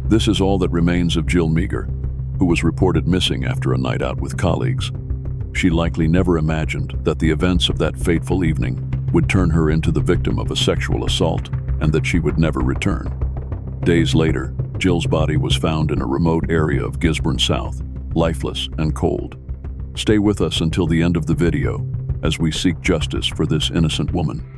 This is all that remains of Jill Meagher, who was reported missing after a night out with colleagues. She likely never imagined that the events of that fateful evening would turn her into the victim of a sexual assault and that she would never return. Days later, Jill's body was found in a remote area of Gisborne South, lifeless and cold. Stay with us until the end of the video as we seek justice for this innocent woman.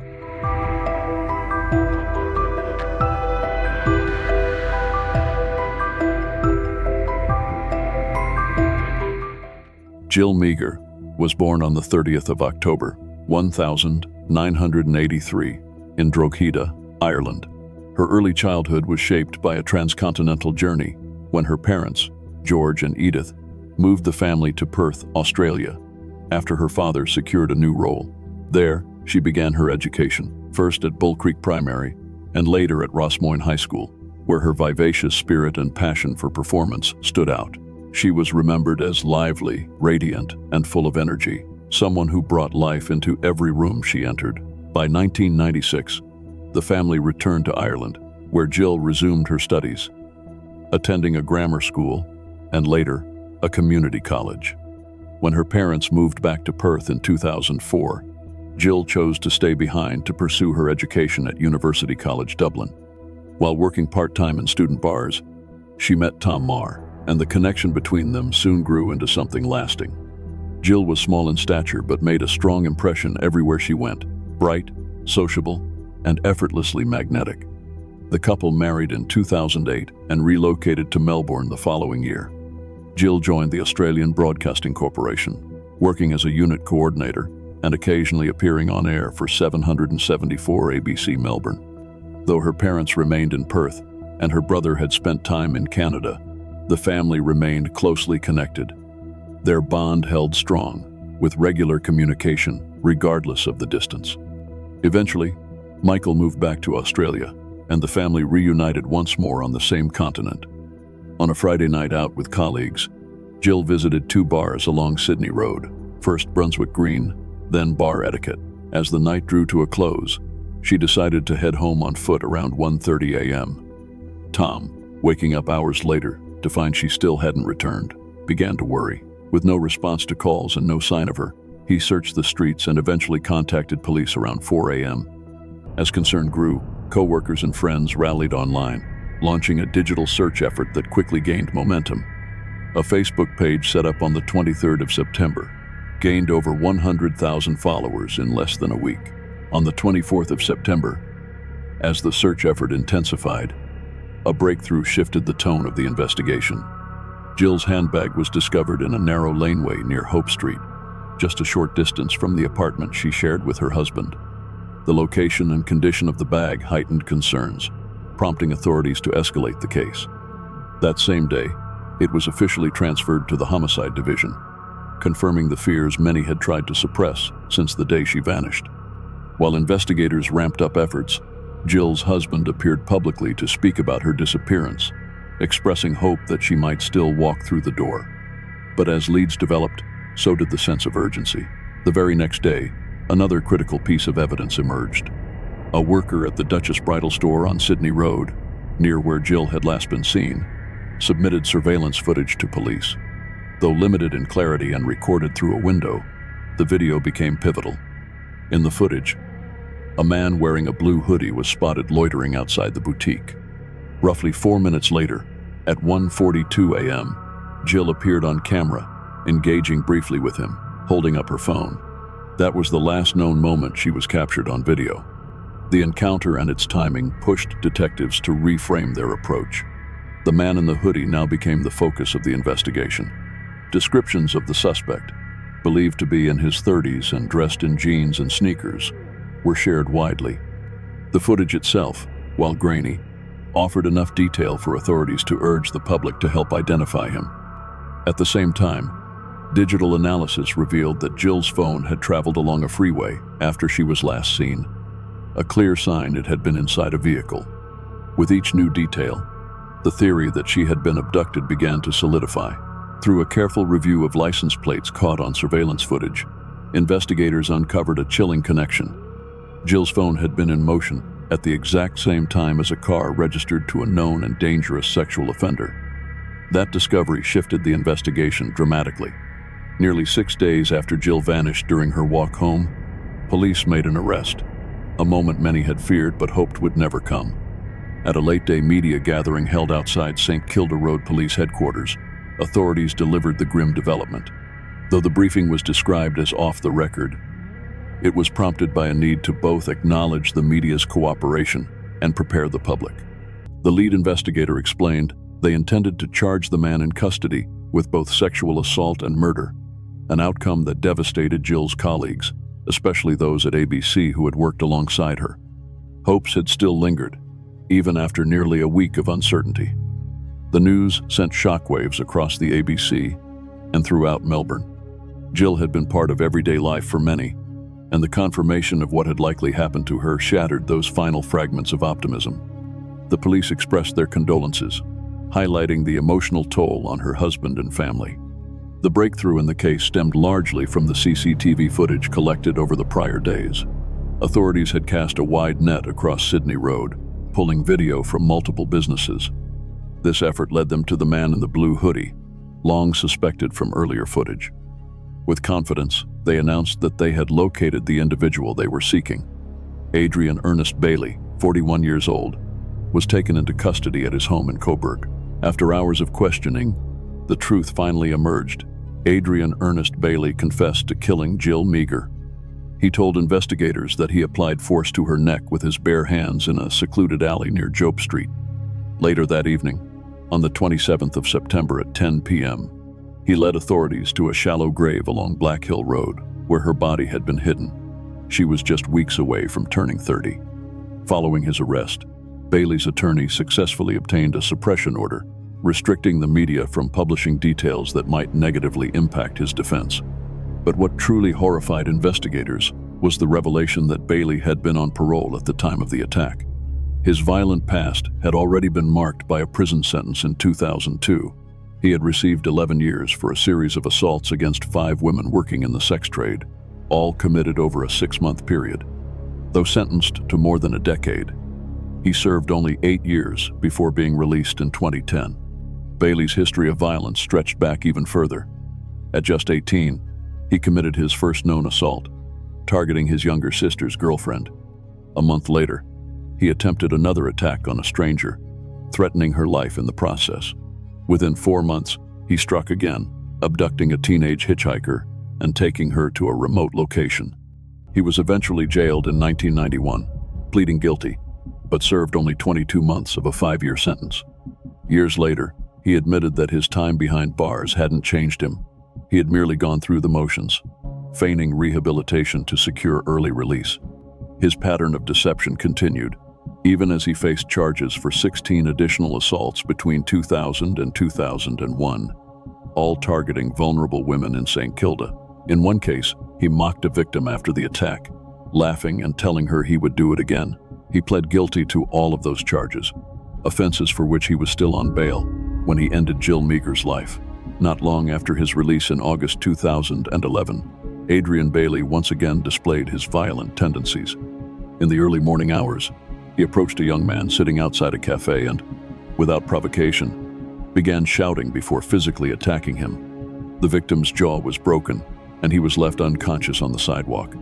Jill Meagher was born on the 30th of October, 1983, in Drogheda, Ireland. Her early childhood was shaped by a transcontinental journey when her parents, George and Edith, moved the family to Perth, Australia, after her father secured a new role. There, she began her education, first at Bull Creek Primary and later at Rossmoyne High School, where her vivacious spirit and passion for performance stood out. She was remembered as lively, radiant, and full of energy, someone who brought life into every room she entered. By 1996, the family returned to Ireland, where Jill resumed her studies, attending a grammar school and later a community college. When her parents moved back to Perth in 2004, Jill chose to stay behind to pursue her education at University College Dublin. While working part-time in student bars, she met Tom Marr, and the connection between them soon grew into something lasting. Jill was small in stature but made a strong impression everywhere she went, bright, sociable, and effortlessly magnetic. The couple married in 2008 and relocated to Melbourne the following year. Jill joined the Australian Broadcasting Corporation, working as a unit coordinator and occasionally appearing on air for 774 ABC Melbourne. Though her parents remained in Perth and her brother had spent time in Canada, the family remained closely connected. Their bond held strong, with regular communication, regardless of the distance. Eventually, Michael moved back to Australia, and the family reunited once more on the same continent. On a Friday night out with colleagues, Jill visited two bars along Sydney Road, first Brunswick Green, then Bar Etiquette. As the night drew to a close, she decided to head home on foot around 1:30 a.m. Tom, waking up hours later to find she still hadn't returned, began to worry. With no response to calls and no sign of her, he searched the streets and eventually contacted police around 4 a.m. As concern grew, co-workers and friends rallied online, launching a digital search effort that quickly gained momentum. A Facebook page set up on the 23rd of September gained over 100,000 followers in less than a week. On the 24th of September, as the search effort intensified, a breakthrough shifted the tone of the investigation. Jill's handbag was discovered in a narrow laneway near Hope Street, just a short distance from the apartment she shared with her husband. The location and condition of the bag heightened concerns, prompting authorities to escalate the case. That same day, it was officially transferred to the Homicide Division, confirming the fears many had tried to suppress since the day she vanished. While investigators ramped up efforts, Jill's husband appeared publicly to speak about her disappearance, expressing hope that she might still walk through the door. But as leads developed, so did the sense of urgency. The very next day, another critical piece of evidence emerged. A worker at the Duchess Bridal Store on Sydney Road, near where Jill had last been seen, submitted surveillance footage to police. Though limited in clarity and recorded through a window, the video became pivotal. In the footage, a man wearing a blue hoodie was spotted loitering outside the boutique. Roughly 4 minutes later, at 1:42 a.m., Jill appeared on camera, engaging briefly with him, holding up her phone. That was the last known moment she was captured on video. The encounter and its timing pushed detectives to reframe their approach. The man in the hoodie now became the focus of the investigation. Descriptions of the suspect, believed to be in his 30s and dressed in jeans and sneakers, were shared widely. The footage itself, while grainy, offered enough detail for authorities to urge the public to help identify him. At the same time, digital analysis revealed that Jill's phone had traveled along a freeway after she was last seen, a clear sign it had been inside a vehicle. With each new detail, the theory that she had been abducted began to solidify. Through a careful review of license plates caught on surveillance footage, investigators uncovered a chilling connection. Jill's phone had been in motion at the exact same time as a car registered to a known and dangerous sexual offender. That discovery shifted the investigation dramatically. Nearly 6 days after Jill vanished during her walk home, police made an arrest, a moment many had feared but hoped would never come. At a late-day media gathering held outside St. Kilda Road Police Headquarters, authorities delivered the grim development. Though the briefing was described as off the record, it was prompted by a need to both acknowledge the media's cooperation and prepare the public. The lead investigator explained they intended to charge the man in custody with both sexual assault and murder, an outcome that devastated Jill's colleagues, especially those at ABC who had worked alongside her. Hopes had still lingered, even after nearly a week of uncertainty. The news sent shockwaves across the ABC and throughout Melbourne. Jill had been part of everyday life for many, and the confirmation of what had likely happened to her shattered those final fragments of optimism. The police expressed their condolences, highlighting the emotional toll on her husband and family. The breakthrough in the case stemmed largely from the CCTV footage collected over the prior days. Authorities had cast a wide net across Sydney Road, pulling video from multiple businesses. This effort led them to the man in the blue hoodie, long suspected from earlier footage. With confidence, they announced that they had located the individual they were seeking. Adrian Ernest Bailey, 41 years old, was taken into custody at his home in Coburg. After hours of questioning, the truth finally emerged. Adrian Ernest Bailey confessed to killing Jill Meagher. He told investigators that he applied force to her neck with his bare hands in a secluded alley near Job Street. Later that evening, on the 27th of September at 10 p.m., he led authorities to a shallow grave along Black Hill Road, where her body had been hidden. She was just weeks away from turning 30. Following his arrest, Bailey's attorney successfully obtained a suppression order, restricting the media from publishing details that might negatively impact his defense. But what truly horrified investigators was the revelation that Bailey had been on parole at the time of the attack. His violent past had already been marked by a prison sentence in 2002. He had received 11 years for a series of assaults against 5 women working in the sex trade, all committed over a 6-month period. Though sentenced to more than a decade, he served only 8 years before being released in 2010. Bailey's history of violence stretched back even further. At just 18, he committed his first known assault, targeting his younger sister's girlfriend. A month later, he attempted another attack on a stranger, threatening her life in the process. Within 4 months, he struck again, abducting a teenage hitchhiker and taking her to a remote location. He was eventually jailed in 1991, pleading guilty, but served only 22 months of a 5-year sentence. Years later, he admitted that his time behind bars hadn't changed him. He had merely gone through the motions, feigning rehabilitation to secure early release. His pattern of deception continued, even as he faced charges for 16 additional assaults between 2000 and 2001, all targeting vulnerable women in St. Kilda. In one case, he mocked a victim after the attack, laughing and telling her he would do it again. He pled guilty to all of those charges, offenses for which he was still on bail when he ended Jill Meagher's life. Not long after his release in August 2011, Adrian Bailey once again displayed his violent tendencies. In the early morning hours, he approached a young man sitting outside a cafe and, without provocation, began shouting before physically attacking him. The victim's jaw was broken, and he was left unconscious on the sidewalk.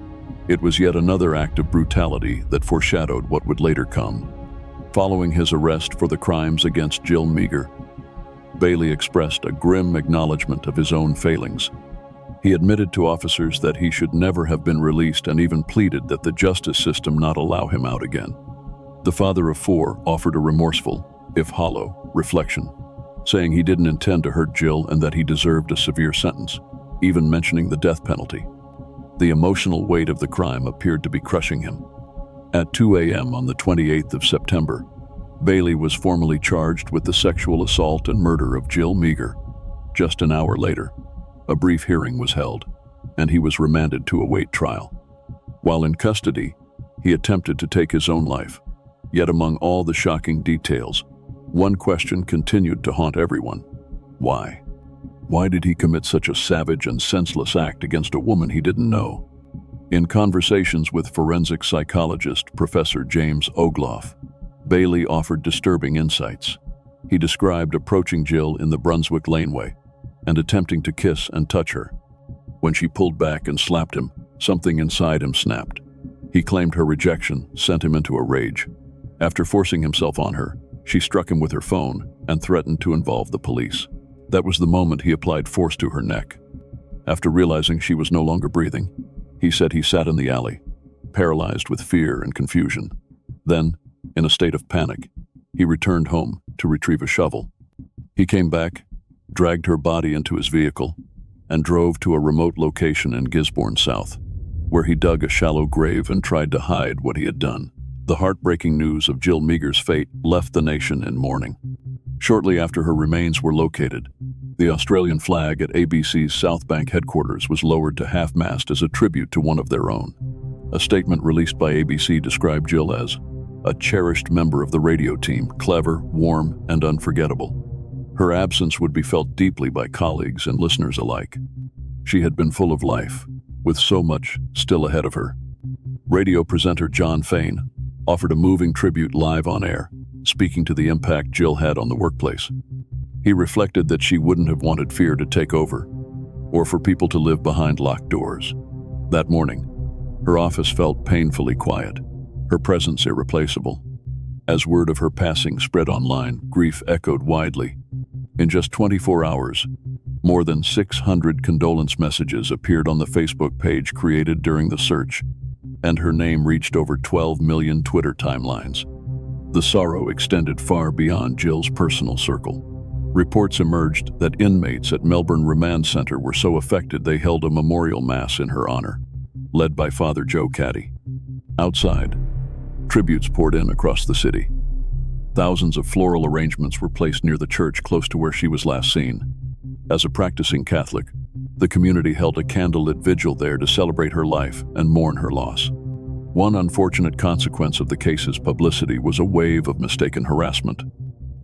It was yet another act of brutality that foreshadowed what would later come. Following his arrest for the crimes against Jill Meagher, Bailey expressed a grim acknowledgement of his own failings. He admitted to officers that he should never have been released and even pleaded that the justice system not allow him out again. The father of 4 offered a remorseful, if hollow, reflection, saying he didn't intend to hurt Jill and that he deserved a severe sentence, even mentioning the death penalty. The emotional weight of the crime appeared to be crushing him. At 2 a.m. on the 28th of September, Bailey was formally charged with the sexual assault and murder of Jill Meagher. Just an hour later, a brief hearing was held, and he was remanded to await trial. While in custody, he attempted to take his own life. Yet among all the shocking details, one question continued to haunt everyone. Why? Why did he commit such a savage and senseless act against a woman he didn't know? In conversations with forensic psychologist Professor James Ogloff, Bailey offered disturbing insights. He described approaching Jill in the Brunswick laneway and attempting to kiss and touch her. When she pulled back and slapped him, something inside him snapped. He claimed her rejection sent him into a rage. After forcing himself on her, she struck him with her phone and threatened to involve the police. That was the moment he applied force to her neck. After realizing she was no longer breathing, he said he sat in the alley, paralyzed with fear and confusion. Then, in a state of panic, he returned home to retrieve a shovel. He came back, dragged her body into his vehicle, and drove to a remote location in Gisborne South, where he dug a shallow grave and tried to hide what he had done. The heartbreaking news of Jill Meagher's fate left the nation in mourning. Shortly after her remains were located, the Australian flag at ABC's South Bank headquarters was lowered to half-mast as a tribute to one of their own. A statement released by ABC described Jill as a cherished member of the radio team, clever, warm, and unforgettable. Her absence would be felt deeply by colleagues and listeners alike. She had been full of life, with so much still ahead of her. Radio presenter John Fain offered a moving tribute live on air, speaking to the impact Jill had on the workplace. He reflected that she wouldn't have wanted fear to take over, or for people to live behind locked doors. That morning, her office felt painfully quiet, her presence irreplaceable. As word of her passing spread online, grief echoed widely. In just 24 hours, more than 600 condolence messages appeared on the Facebook page created during the search, and her name reached over 12 million Twitter timelines. The sorrow extended far beyond Jill's personal circle. Reports emerged that inmates at Melbourne Remand Center were so affected they held a memorial mass in her honor, led by Father Joe Caddy. Outside, tributes poured in across the city. Thousands of floral arrangements were placed near the church close to where she was last seen. As a practicing Catholic, the community held a candlelit vigil there to celebrate her life and mourn her loss. One unfortunate consequence of the case's publicity was a wave of mistaken harassment.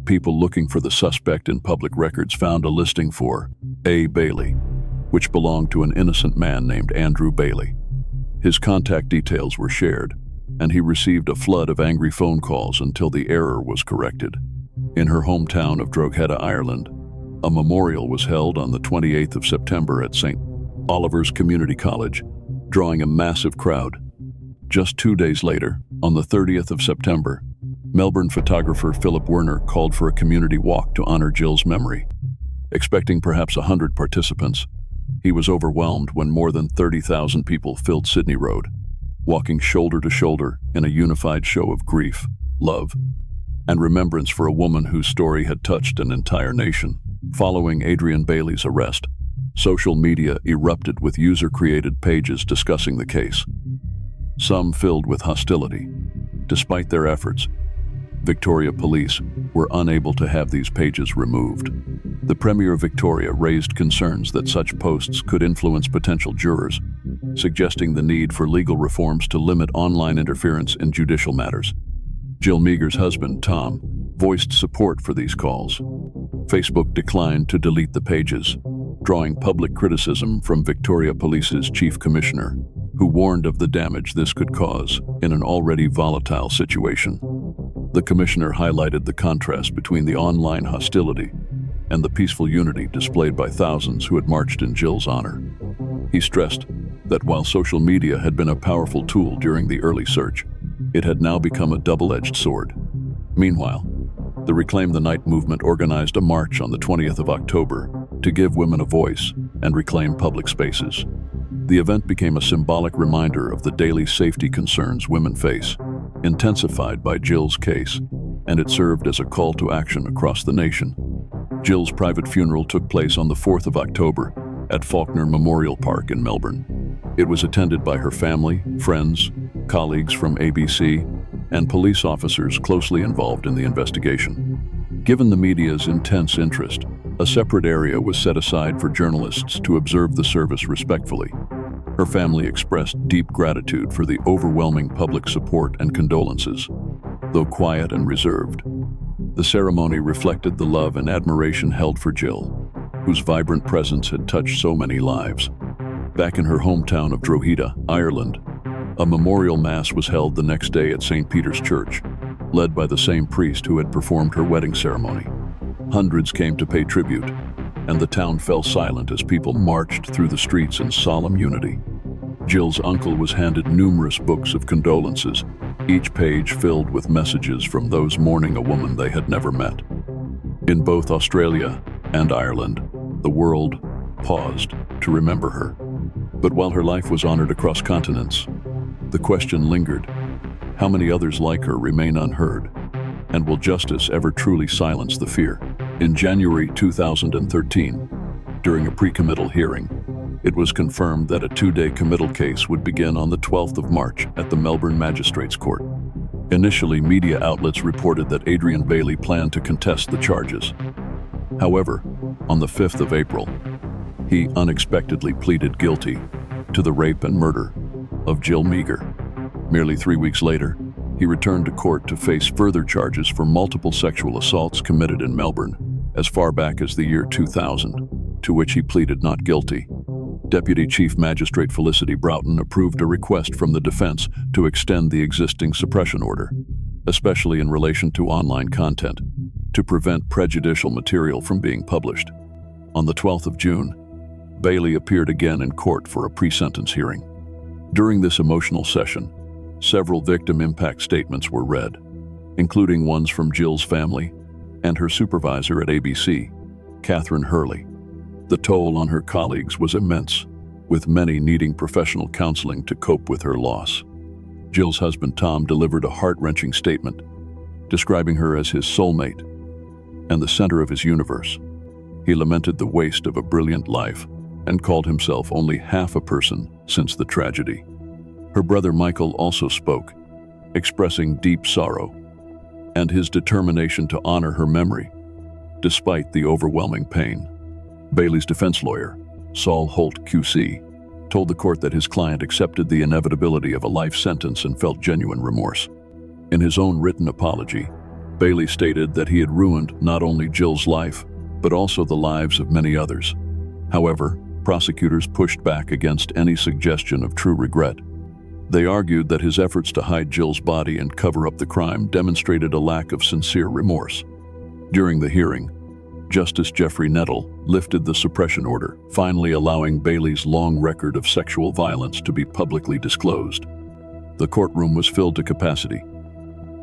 People looking for the suspect in public records found a listing for A. Bailey, which belonged to an innocent man named Andrew Bailey. His contact details were shared, and he received a flood of angry phone calls until the error was corrected. In her hometown of Drogheda, Ireland, a memorial was held on the 28th of September at St. Oliver's Community College, drawing a massive crowd. Just 2 days later, on the 30th of September, Melbourne photographer Philip Werner called for a community walk to honor Jill's memory. Expecting perhaps 100 participants, he was overwhelmed when more than 30,000 people filled Sydney Road, walking shoulder to shoulder in a unified show of grief, love, and remembrance for a woman whose story had touched an entire nation. Following Adrian Bailey's arrest, social media erupted with user-created pages discussing the case, some filled with hostility. Despite their efforts, Victoria Police were unable to have these pages removed. The Premier of Victoria raised concerns that such posts could influence potential jurors, suggesting the need for legal reforms to limit online interference in judicial matters. Jill Meagher's husband, Tom, voiced support for these calls. Facebook declined to delete the pages, drawing public criticism from Victoria Police's Chief Commissioner, who warned of the damage this could cause in an already volatile situation. The commissioner highlighted the contrast between the online hostility and the peaceful unity displayed by thousands who had marched in Jill's honor. He stressed that while social media had been a powerful tool during the early search, it had now become a double-edged sword. Meanwhile, the Reclaim the Night movement organized a march on the 20th of October to give women a voice and reclaim public spaces. The event became a symbolic reminder of the daily safety concerns women face, intensified by Jill's case, and it served as a call to action across the nation. Jill's private funeral took place on the 4th of October at Faulkner Memorial Park in Melbourne. It was attended by her family, friends, colleagues from ABC, and police officers closely involved in the investigation. Given the media's intense interest, a separate area was set aside for journalists to observe the service respectfully. Her family expressed deep gratitude for the overwhelming public support and condolences. Though quiet and reserved, the ceremony reflected the love and admiration held for Jill, whose vibrant presence had touched so many lives. Back in her hometown of Drogheda, Ireland, a memorial mass was held the next day at St. Peter's Church, led by the same priest who had performed her wedding ceremony. Hundreds came to pay tribute, and the town fell silent as people marched through the streets in solemn unity. Jill's uncle was handed numerous books of condolences, each page filled with messages from those mourning a woman they had never met. In both Australia and Ireland, the world paused to remember her. But while her life was honored across continents, the question lingered: how many others like her remain unheard? And will justice ever truly silence the fear? In January 2013, during a pre-committal hearing, it was confirmed that a 2-day committal case would begin on the 12th of March at the Melbourne Magistrates Court. Initially, media outlets reported that Adrian Bailey planned to contest the charges. However, on the 5th of April, he unexpectedly pleaded guilty to the rape and murder of Jill Meagher. Merely 3 weeks later, he returned to court to face further charges for multiple sexual assaults committed in Melbourne as far back as the year 2000, to which he pleaded not guilty. Deputy Chief Magistrate Felicity Broughton approved a request from the defense to extend the existing suppression order, especially in relation to online content, to prevent prejudicial material from being published. On the 12th of June, Bailey appeared again in court for a pre-sentence hearing. During this emotional session, several victim impact statements were read, including ones from Jill's family and her supervisor at ABC, Catherine Hurley. The toll on her colleagues was immense, with many needing professional counseling to cope with her loss. Jill's husband Tom delivered a heart-wrenching statement, describing her as his soulmate and the center of his universe. He lamented the waste of a brilliant life and called himself only half a person since the tragedy. Her brother Michael also spoke, expressing deep sorrow and his determination to honor her memory, despite the overwhelming pain. Bailey's defense lawyer, Saul Holt QC, told the court that his client accepted the inevitability of a life sentence and felt genuine remorse. In his own written apology, Bailey stated that he had ruined not only Jill's life, but also the lives of many others. However, prosecutors pushed back against any suggestion of true regret. They argued that his efforts to hide Jill's body and cover up the crime demonstrated a lack of sincere remorse. During the hearing, Justice Jeffrey Nettle lifted the suppression order, finally allowing Bailey's long record of sexual violence to be publicly disclosed. The courtroom was filled to capacity,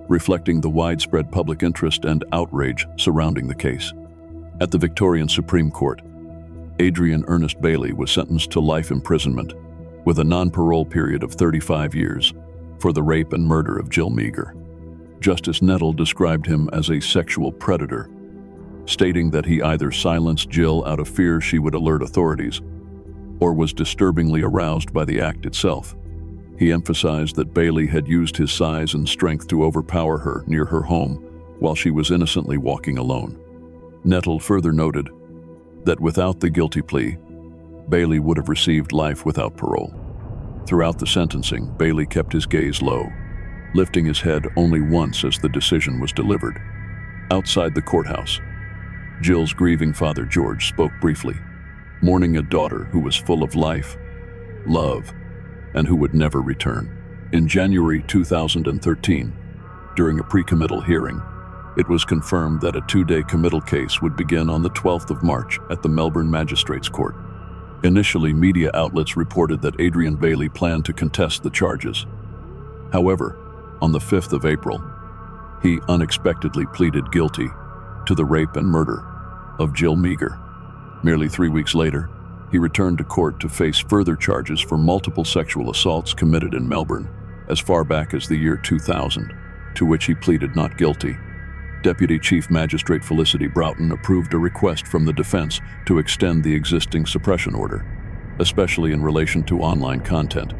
reflecting the widespread public interest and outrage surrounding the case. At the Victorian Supreme Court, Adrian Ernest Bailey was sentenced to life imprisonment with a non-parole period of 35 years for the rape and murder of Jill Meagher. Justice Nettle described him as a sexual predator, stating that he either silenced Jill out of fear she would alert authorities or was disturbingly aroused by the act itself. He emphasized that Bailey had used his size and strength to overpower her near her home while she was innocently walking alone. Nettle further noted that without the guilty plea, Bailey would have received life without parole. Throughout the sentencing, Bailey kept his gaze low, lifting his head only once as the decision was delivered. Outside the courthouse, Jill's grieving father George spoke briefly, mourning a daughter who was full of life, love, and who would never return. In January 2013, during a pre-committal hearing, it was confirmed that a 2-day committal case would begin on the 12th of March at the Melbourne Magistrates Court. Initially, media outlets reported that Adrian Bailey planned to contest the charges. However, on the 5th of April, he unexpectedly pleaded guilty to the rape and murder of Jill Meagher. Merely 3 weeks later, he returned to court to face further charges for multiple sexual assaults committed in Melbourne as far back as the year 2000, to which he pleaded not guilty. Deputy Chief Magistrate Felicity Broughton approved a request from the defense to extend the existing suppression order, especially in relation to online content,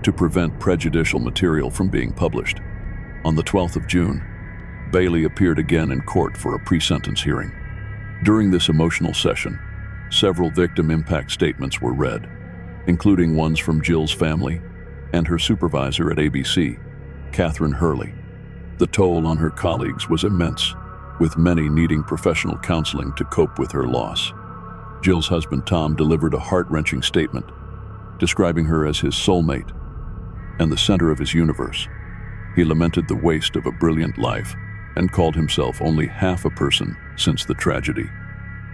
to prevent prejudicial material from being published. On the 12th of June, Bailey appeared again in court for a pre-sentence hearing. During this emotional session, several victim impact statements were read, including ones from Jill's family and her supervisor at ABC, Catherine Hurley. The toll on her colleagues was immense, with many needing professional counseling to cope with her loss. Jill's husband Tom delivered a heart-wrenching statement, describing her as his soulmate and the center of his universe. He lamented the waste of a brilliant life and called himself only half a person since the tragedy.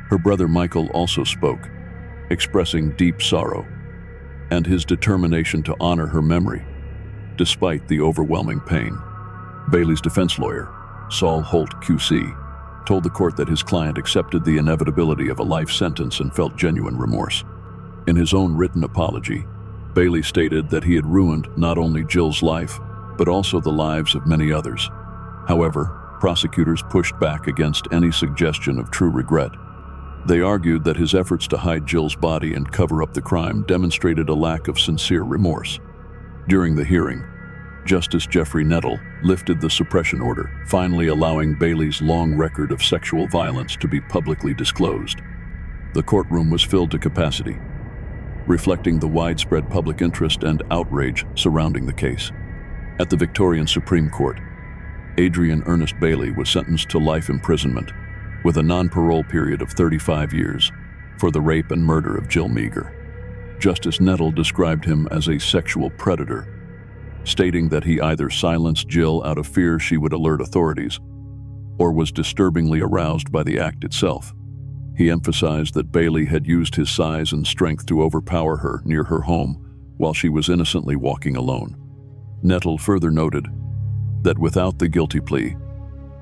Her brother Michael also spoke, expressing deep sorrow and his determination to honor her memory, despite the overwhelming pain. Bailey's defense lawyer, Saul Holt QC, told the court that his client accepted the inevitability of a life sentence and felt genuine remorse. In his own written apology, Bailey stated that he had ruined not only Jill's life, but also the lives of many others. However, prosecutors pushed back against any suggestion of true regret. They argued that his efforts to hide Jill's body and cover up the crime demonstrated a lack of sincere remorse. During the hearing, Justice Jeffrey Nettle lifted the suppression order, finally allowing Bailey's long record of sexual violence to be publicly disclosed. The courtroom was filled to capacity, reflecting the widespread public interest and outrage surrounding the case. At the Victorian Supreme Court, Adrian Ernest Bailey was sentenced to life imprisonment with a non-parole period of 35 years for the rape and murder of Jill Meagher. Justice Nettle described him as a sexual predator, stating that he either silenced Jill out of fear she would alert authorities or was disturbingly aroused by the act itself. He emphasized that Bailey had used his size and strength to overpower her near her home while she was innocently walking alone. Nettle further noted that without the guilty plea,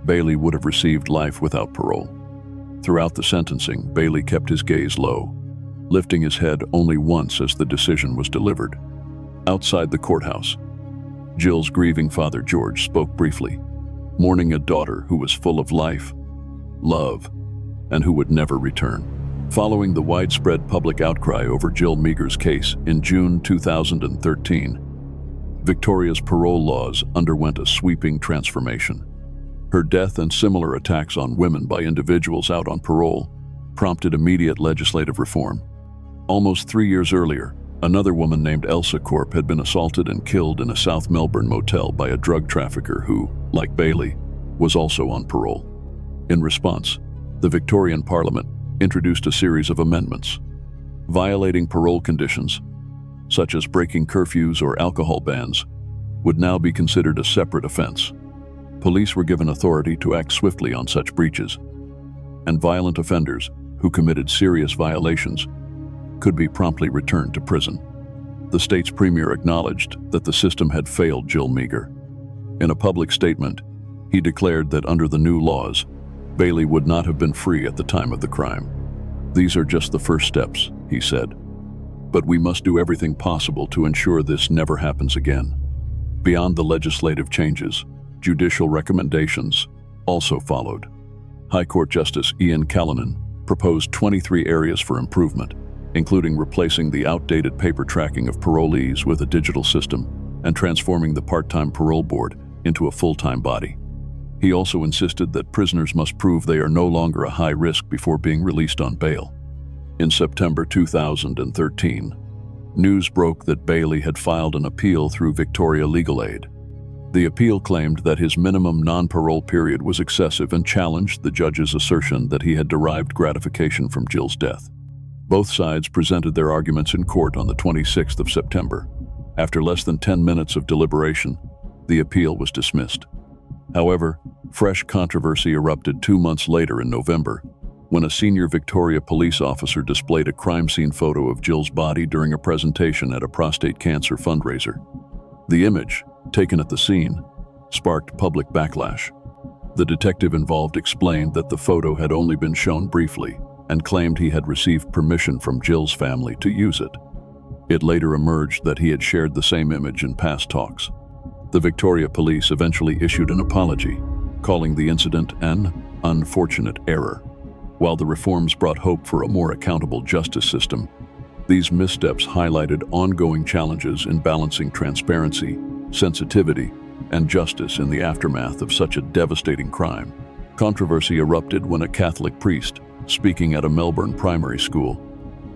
Bailey would have received life without parole. Throughout the sentencing, Bailey kept his gaze low, lifting his head only once as the decision was delivered. Outside the courthouse, Jill's grieving father George spoke briefly, mourning a daughter who was full of life, love, and who would never return. Following the widespread public outcry over Jill Meagher's case in June 2013, Victoria's parole laws underwent a sweeping transformation. Her death and similar attacks on women by individuals out on parole prompted immediate legislative reform. Almost 3 years earlier, another woman named Elsa Corp had been assaulted and killed in a South Melbourne motel by a drug trafficker who, like Bailey, was also on parole. In response, the Victorian Parliament introduced a series of amendments. Violating parole conditions, such as breaking curfews or alcohol bans, would now be considered a separate offense. Police were given authority to act swiftly on such breaches, and violent offenders who committed serious violations could be promptly returned to prison. The state's premier acknowledged that the system had failed Jill Meagher. In a public statement, he declared that under the new laws, Bailey would not have been free at the time of the crime. "These are just the first steps," he said, "but we must do everything possible to ensure this never happens again." Beyond the legislative changes, judicial recommendations also followed. High Court Justice Ian Callanan proposed 23 areas for improvement, including replacing the outdated paper tracking of parolees with a digital system and transforming the part-time parole board into a full-time body. He also insisted that prisoners must prove they are no longer a high risk before being released on bail. In September 2013, news broke that Bailey had filed an appeal through Victoria Legal Aid. The appeal claimed that his minimum non-parole period was excessive and challenged the judge's assertion that he had derived gratification from Jill's death. Both sides presented their arguments in court on the 26th of September. After less than 10 minutes of deliberation, the appeal was dismissed. However, fresh controversy erupted 2 months later in November, when a senior Victoria police officer displayed a crime scene photo of Jill's body during a presentation at a prostate cancer fundraiser. The image, taken at the scene, sparked public backlash. The detective involved explained that the photo had only been shown briefly and claimed he had received permission from Jill's family to use it. It later emerged that he had shared the same image in past talks. The Victoria Police eventually issued an apology, calling the incident an unfortunate error. While the reforms brought hope for a more accountable justice system, these missteps highlighted ongoing challenges in balancing transparency, sensitivity, and justice in the aftermath of such a devastating crime. Controversy erupted when a Catholic priest, speaking at a Melbourne primary school,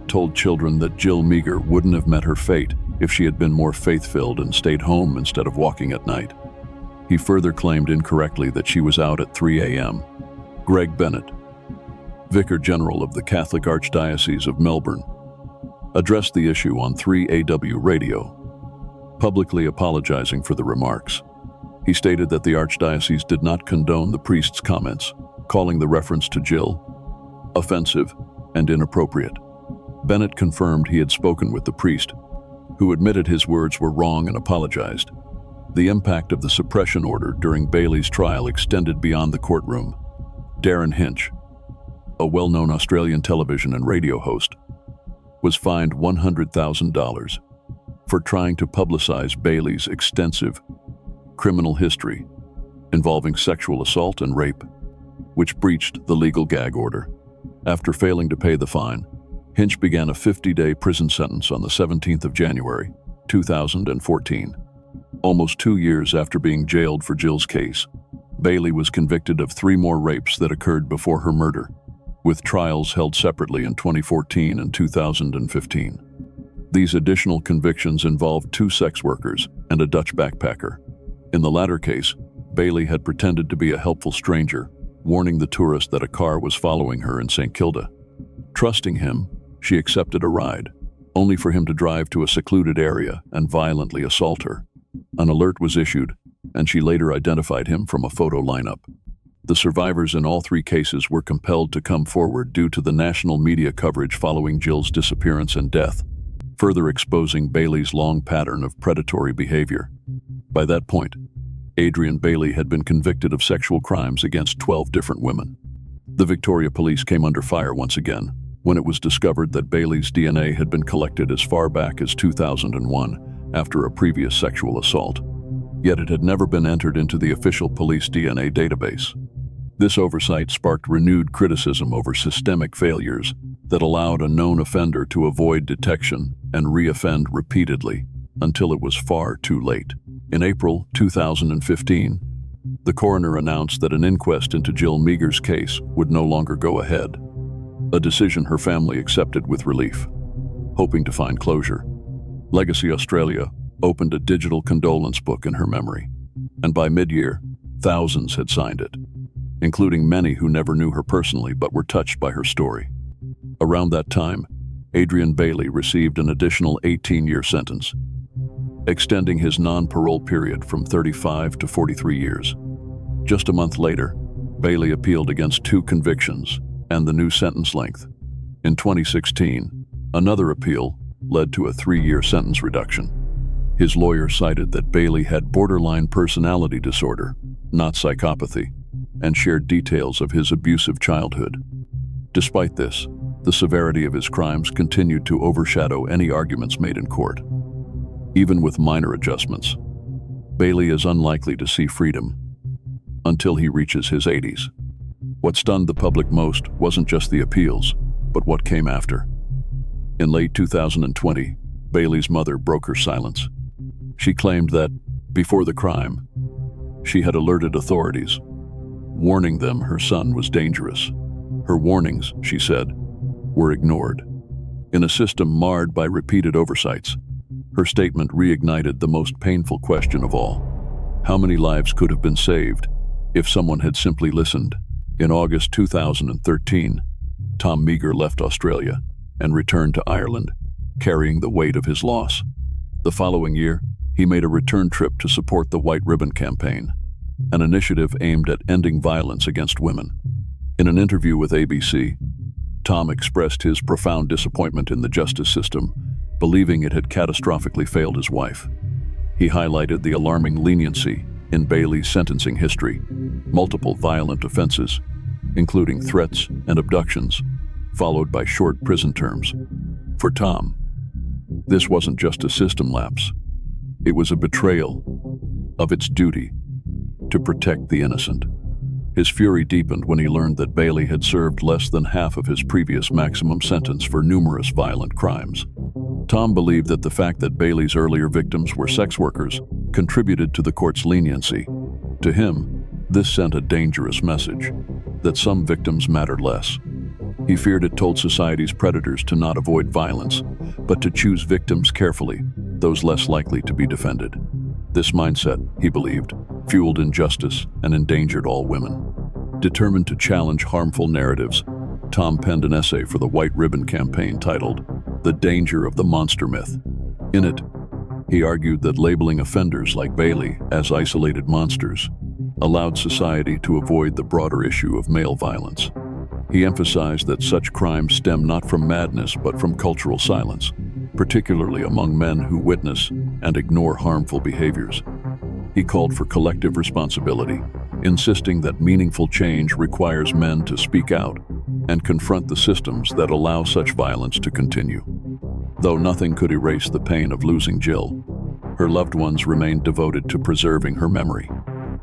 told children that Jill Meagher wouldn't have met her fate if she had been more faith-filled and stayed home instead of walking at night. He further claimed incorrectly that she was out at 3 a.m. Greg Bennett, Vicar General of the Catholic Archdiocese of Melbourne, addressed the issue on 3AW radio, publicly apologizing for the remarks. He stated that the Archdiocese did not condone the priest's comments, calling the reference to Jill offensive and inappropriate. Bennett confirmed he had spoken with the priest, who admitted his words were wrong and apologized. The impact of the suppression order during Bailey's trial extended beyond the courtroom. Darren Hinch, a well-known Australian television and radio host, was fined $100,000 for trying to publicize Bailey's extensive criminal history involving sexual assault and rape, which breached the legal gag order. After failing to pay the fine, Hinch began a 50-day prison sentence on the 17th of January, 2014. Almost 2 years after being jailed for Jill's case, Bailey was convicted of 3 more rapes that occurred before her murder, with trials held separately in 2014 and 2015. These additional convictions involved 2 sex workers and a Dutch backpacker. In the latter case, Bailey had pretended to be a helpful stranger, warning the tourist that a car was following her in St. Kilda. Trusting him, she accepted a ride, only for him to drive to a secluded area and violently assault her. An alert was issued, and she later identified him from a photo lineup. The survivors in all 3 cases were compelled to come forward due to the national media coverage following Jill's disappearance and death, further exposing Bailey's long pattern of predatory behavior. By that point, Adrian Bailey had been convicted of sexual crimes against 12 different women. The Victoria Police came under fire once again when it was discovered that Bailey's DNA had been collected as far back as 2001 after a previous sexual assault, yet it had never been entered into the official police DNA database. This oversight sparked renewed criticism over systemic failures that allowed a known offender to avoid detection and re-offend repeatedly until it was far too late. In April 2015, the coroner announced that an inquest into Jill Meagher's case would no longer go ahead, a decision her family accepted with relief, hoping to find closure. Legacy Australia opened a digital condolence book in her memory, and by mid-year, thousands had signed it, including many who never knew her personally but were touched by her story. Around that time, Adrian Bailey received an additional 18-year sentence, extending his non-parole period from 35 to 43 years. Just a month later, Bailey appealed against 2 convictions and the new sentence length. In 2016, another appeal led to a 3-year sentence reduction. His lawyer cited that Bailey had borderline personality disorder, not psychopathy, and shared details of his abusive childhood. Despite this, the severity of his crimes continued to overshadow any arguments made in court. Even with minor adjustments, Bailey is unlikely to see freedom until he reaches his 80s. What stunned the public most wasn't just the appeals, but what came after. In late 2020, Bailey's mother broke her silence. She claimed that, before the crime, she had alerted authorities, warning them her son was dangerous. Her warnings, she said, were ignored. In a system marred by repeated oversights, her statement reignited the most painful question of all. How many lives could have been saved if someone had simply listened? In August 2013, Tom Meagher left Australia and returned to Ireland, carrying the weight of his loss. The following year, he made a return trip to support the White Ribbon Campaign, an initiative aimed at ending violence against women. In an interview with ABC, Tom expressed his profound disappointment in the justice system, believing it had catastrophically failed his wife. He highlighted the alarming leniency in Bailey's sentencing history: multiple violent offenses, including threats and abductions, followed by short prison terms. For Tom, this wasn't just a system lapse. It was a betrayal of its duty to protect the innocent. His fury deepened when he learned that Bailey had served less than half of his previous maximum sentence for numerous violent crimes. Tom believed that the fact that Bailey's earlier victims were sex workers contributed to the court's leniency. To him, this sent a dangerous message, that some victims mattered less. He feared it told society's predators to not avoid violence, but to choose victims carefully, those less likely to be defended. This mindset, he believed, fueled injustice and endangered all women. Determined to challenge harmful narratives, Tom penned an essay for the White Ribbon Campaign titled, The Danger of the Monster Myth. In it, he argued that labeling offenders like Bailey as isolated monsters allowed society to avoid the broader issue of male violence. He emphasized that such crimes stem not from madness but from cultural silence, particularly among men who witness and ignore harmful behaviors. He called for collective responsibility, insisting that meaningful change requires men to speak out and confront the systems that allow such violence to continue. Though nothing could erase the pain of losing Jill, her loved ones remained devoted to preserving her memory.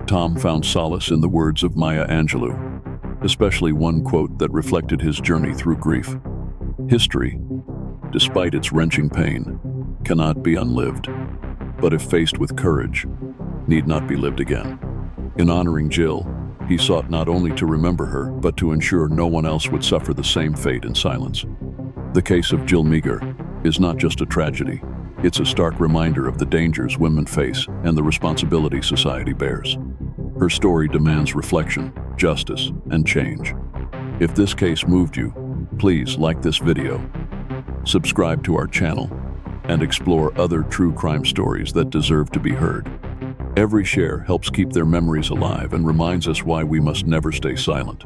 Tom found solace in the words of Maya Angelou, especially one quote that reflected his journey through grief. History, despite its wrenching pain, cannot be unlived, but if faced with courage, need not be lived again. In honoring Jill, he sought not only to remember her, but to ensure no one else would suffer the same fate in silence. The case of Jill Meagher is not just a tragedy, it's a stark reminder of the dangers women face and the responsibility society bears. Her story demands reflection, justice, and change. If this case moved you, please like this video, subscribe to our channel, and explore other true crime stories that deserve to be heard. Every share helps keep their memories alive and reminds us why we must never stay silent.